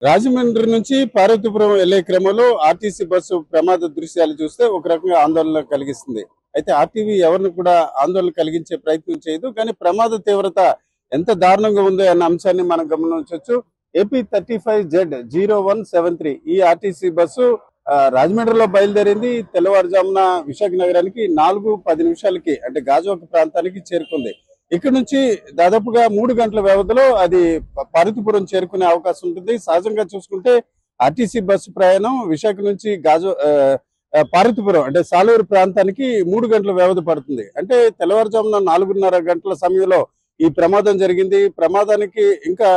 రాజమండ్రి నుంచి పార్వతీపురం వెళ్లే క్రమంలో ఆర్టీసీ బస్సు ప్రమాద దృశ్యాలు చూస్తే ఒక రకంగా ఆందోళన కలిగిస్తుంది. అయితే ఆర్టీవీ ఎవరిని కూడా ఆందోళన కలిగించే ప్రయత్నం చేయదు. కానీ ప్రమాద తీవ్రత ఎంత దారుణంగా ఉందో అన్న అంశాన్ని మనం గమనించవచ్చు. ఏపీ 35Z0173 ఈ ఆర్టీసీ బస్సు రాజమండ్రిలో బయలుదేరింది. తెల్లవారుజామున విశాఖ నగరానికి 4:10 అంటే గాజువాక ప్రాంతానికి చేరుకుంది. ఇక్కడ నుంచి దాదాపుగా 3 గంటల వ్యవధిలో అది పార్వతీపురం చేరుకునే అవకాశం ఉంటుంది. సహజంగా చూసుకుంటే ఆర్టీసీ బస్సు ప్రయాణం విశాఖ నుంచి పార్వతీపురం అంటే సాలూరు ప్రాంతానికి 3 గంటల వ్యవధి పడుతుంది. అంటే తెల్లవారుజామున 4:30 గంటల సమయంలో ఈ ప్రమాదం జరిగింది. ప్రమాదానికి ఇంకా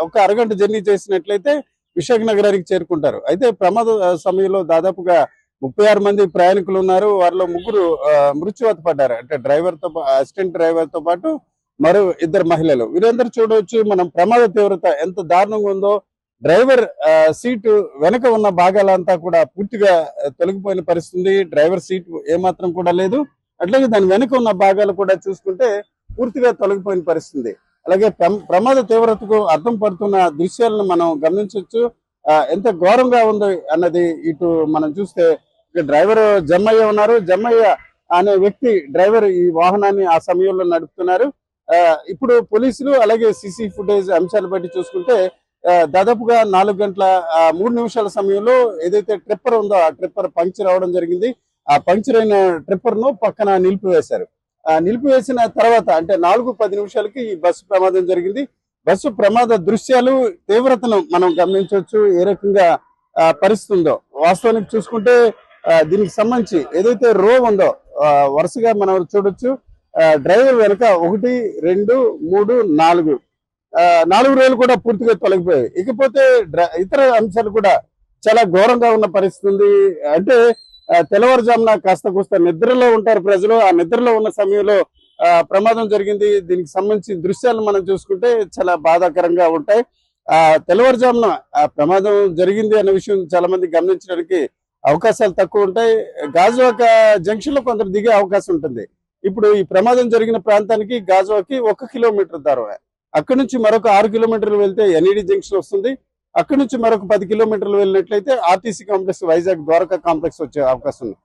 ఒక అరగంట జర్నీ చేసినట్లయితే విశాఖ నగరానికి చేరుకుంటారు. అయితే ప్రమాద సమయంలో దాదాపుగా 36 మంది ప్రయాణికులు ఉన్నారు. వారిలో 3 మృత్యువాత పడ్డారు. అంటే అసిస్టెంట్ డ్రైవర్ తో పాటు మరో 2 మహిళలు. వీరందరూ చూడవచ్చు మనం ప్రమాద తీవ్రత ఎంత దారుణంగా ఉందో. డ్రైవర్ సీటు వెనక ఉన్న భాగాలంతా కూడా పూర్తిగా తొలగిపోయిన పరిస్థితి. డ్రైవర్ సీట్ ఏమాత్రం కూడా లేదు. అట్లాగే దాని వెనక ఉన్న భాగాలు కూడా చూసుకుంటే పూర్తిగా తొలగిపోయిన పరిస్థితి. అలాగే ప్రమాద తీవ్రతకు అర్థం పడుతున్న దృశ్యాలను మనం గమనించవచ్చు. ఎంత ఘోరంగా ఉంది అన్నది ఇటు మనం చూస్తే డ్రైవర్ జమ్మయ్య ఉన్నారు. జమ్మయ్య అనే వ్యక్తి డ్రైవర్ ఈ వాహనాన్ని ఆ సమయంలో నడుపుతున్నారు. ఇప్పుడు పోలీసులు అలాగే సీసీ ఫుటేజ్ అంశాలు బట్టి చూసుకుంటే దాదాపుగా 4:03 సమయంలో ఏదైతే ట్రిప్పర్ ఉందో ఆ ట్రిప్పర్ పంక్చర్ అవడం జరిగింది. ఆ పంక్చర్ అయిన ట్రిప్పర్ ను పక్కన నిలిపివేశారు. నిలిపివేసిన తర్వాత అంటే 4:10 ఈ బస్సు ప్రమాదం జరిగింది. బస్సు ప్రమాద దృశ్యాలు తీవ్రతను మనం గమనించవచ్చు. ఏ రకంగా పరిస్థితి ఉందో వాస్తవానికి చూసుకుంటే దీనికి సంబంధించి ఏదైతే రో ఉందో వరుసగా మనం చూడొచ్చు. డ్రైవర్ వెనక 1, 2, 3, 4 రోలు కూడా పూర్తిగా తొలగిపోయాయి. ఇకపోతే ఇతర అంశాలు కూడా చాలా ఘోరంగా ఉన్న పరిస్థితి ఉంది. అంటే తెల్లవారుజామున కాస్త కూస్త నిద్రలో ఉంటారు ప్రజలు. ఆ నిద్రలో ఉన్న సమయంలో ప్రమాదం జరిగింది. దీనికి సంబంధించి దృశ్యాలు మనం చూసుకుంటే చాలా బాధాకరంగా ఉంటాయి. తెల్లవారుజామున ప్రమాదం జరిగింది అనే విషయం చాలా మంది గమనించడానికి అవకాశాలు తక్కువ ఉంటాయి. గాజువాక జంక్షన్ లో కొందరు దిగే అవకాశం ఉంటుంది. ఇప్పుడు ఈ ప్రమాదం జరిగిన ప్రాంతానికి గాజువాకి 1 కిలోమీటర్ దూరం. అక్కడి నుంచి మరొక 6 కిలోమీటర్లు వెళ్తే ఎన్ఈడి జంక్షన్ వస్తుంది. అక్కడి నుంచి మరొక 10 కిలోమీటర్లు వెళ్ళినట్లయితే RTC complex Vizag Dwaraka complex వచ్చే అవకాశం ఉంది.